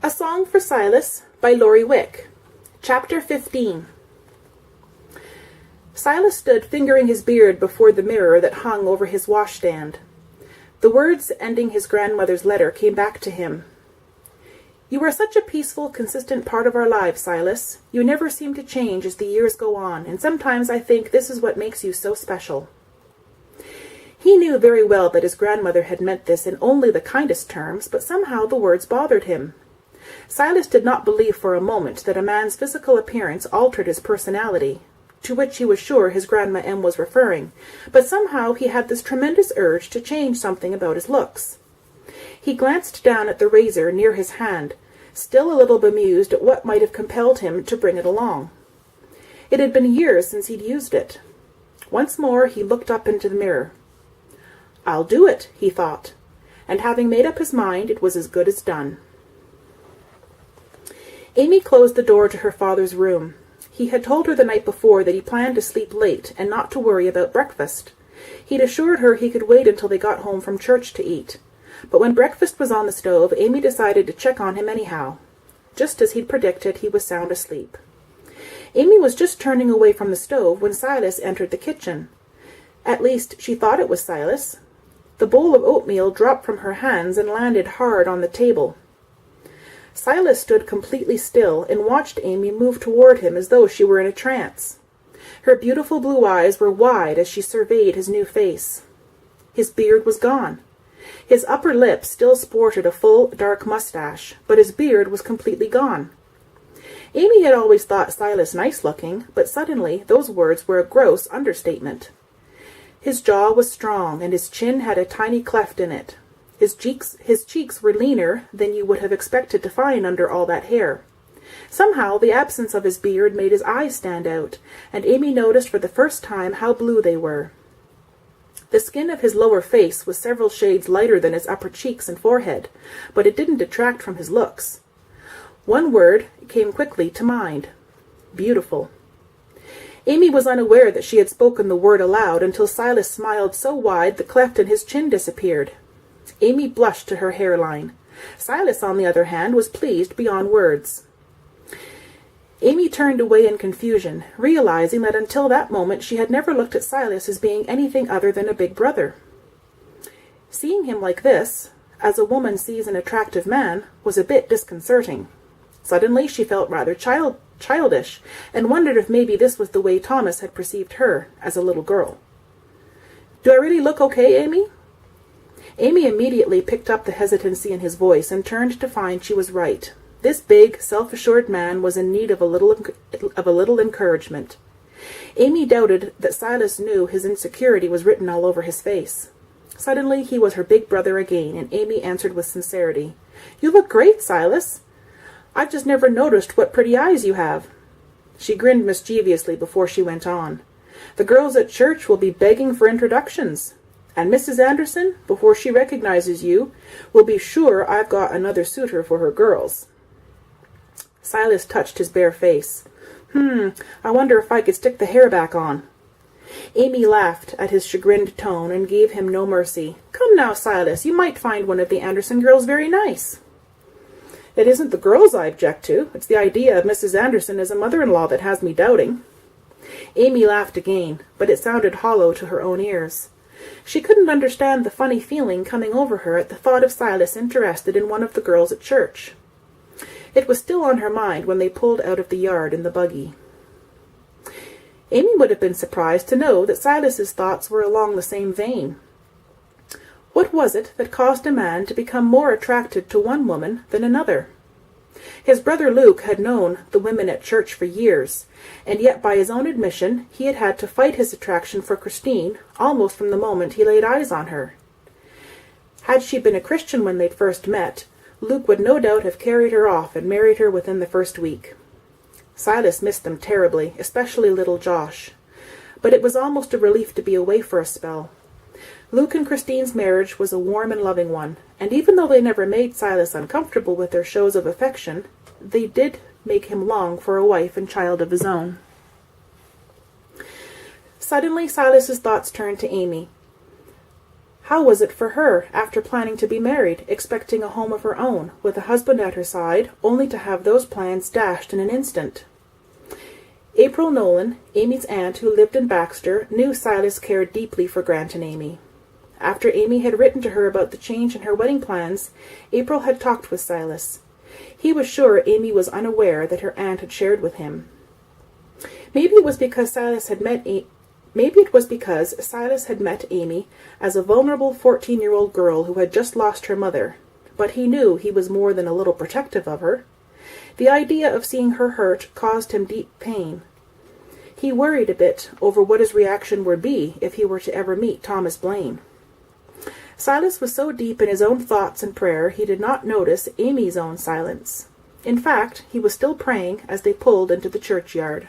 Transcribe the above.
A Song for Silas by Laurie Wick. Chapter 15. Silas stood fingering his beard before the mirror that hung over his washstand. The words ending his grandmother's letter came back to him. "You are such a peaceful, consistent part of our lives, Silas. You never seem to change as the years go on, and sometimes I think this is what makes you so special." He knew very well that his grandmother had meant this in only the kindest terms, but somehow the words bothered him. Silas did not believe for a moment that a man's physical appearance altered his personality, to which he was sure his Grandma M was referring, but somehow he had this tremendous urge to change something about his looks. He glanced down at the razor near his hand, still a little bemused at what might have compelled him to bring it along. It had been years since he'd used it. Once more he looked up into the mirror. "I'll do it," he thought, and having made up his mind, it was as good as done. Amy closed the door to her father's room. He had told her the night before that he planned to sleep late and not to worry about breakfast. He'd assured her he could wait until they got home from church to eat. But when breakfast was on the stove, Amy decided to check on him anyhow. Just as he'd predicted, he was sound asleep. Amy was just turning away from the stove when Silas entered the kitchen. At least, she thought it was Silas. The bowl of oatmeal dropped from her hands and landed hard on the table. Silas stood completely still and watched Amy move toward him as though she were in a trance. Her beautiful blue eyes were wide as she surveyed his new face. His beard was gone. His upper lip still sported a full, dark mustache, but his beard was completely gone. Amy had always thought Silas nice-looking, but suddenly those words were a gross understatement. His jaw was strong, and his chin had a tiny cleft in it. His cheeks were leaner than you would have expected to find under all that hair. Somehow the absence of his beard made his eyes stand out, and Amy noticed for the first time how blue they were. The skin of his lower face was several shades lighter than his upper cheeks and forehead, but it didn't detract from his looks. One word came quickly to mind: beautiful. Amy was unaware that she had spoken the word aloud until Silas smiled so wide the cleft in his chin disappeared. Amy blushed to her hairline. Silas, on the other hand, was pleased beyond words. Amy turned away in confusion, realizing that until that moment she had never looked at Silas as being anything other than a big brother. Seeing him like this, as a woman sees an attractive man, was a bit disconcerting. Suddenly she felt rather childish, and wondered if maybe this was the way Thomas had perceived her as a little girl. "Do I really look okay, Amy?" Amy immediately picked up the hesitancy in his voice and turned to find she was right. This big, self-assured man was in need of a little encouragement. Amy doubted that Silas knew his insecurity was written all over his face. Suddenly he was her big brother again, and Amy answered with sincerity, "You look great, Silas. I've just never noticed what pretty eyes you have." She grinned mischievously before she went on. "The girls at church will be begging for introductions. And Mrs. Anderson, before she recognizes you, will be sure I've got another suitor for her girls." Silas touched his bare face. I wonder if I could stick the hair back on." Amy laughed at his chagrined tone and gave him no mercy. "Come now, Silas, you might find one of the Anderson girls very nice." "It isn't the girls I object to. It's the idea of Mrs. Anderson as a mother-in-law that has me doubting." Amy laughed again, but it sounded hollow to her own ears. She couldn't understand the funny feeling coming over her at the thought of Silas interested in one of the girls at church. It was still on her mind when they pulled out of the yard in the buggy. Amy would have been surprised to know that Silas's thoughts were along the same vein. What was it that caused a man to become more attracted to one woman than another? His brother Luke had known the women at church for years, and yet by his own admission he had had to fight his attraction for Christine almost from the moment he laid eyes on her. Had she been a Christian when they'd first met, Luke would no doubt have carried her off and married her within the first week. Silas missed them terribly, especially little Josh. But it was almost a relief to be away for a spell. Luke and Christine's marriage was a warm and loving one, and even though they never made Silas uncomfortable with their shows of affection, they did make him long for a wife and child of his own. Suddenly Silas's thoughts turned to Amy. How was it for her, after planning to be married, expecting a home of her own, with a husband at her side, only to have those plans dashed in an instant? April Nolan, Amy's aunt who lived in Baxter, knew Silas cared deeply for Grant and Amy. After Amy had written to her about the change in her wedding plans, April had talked with Silas. He was sure Amy was unaware that her aunt had shared with him. Maybe it was because Silas had met Amy as a vulnerable 14-year-old girl who had just lost her mother, but he knew he was more than a little protective of her. The idea of seeing her hurt caused him deep pain. He worried a bit over what his reaction would be if he were to ever meet Thomas Blaine. Silas was so deep in his own thoughts and prayer he did not notice Amy's own silence. In fact, he was still praying as they pulled into the churchyard.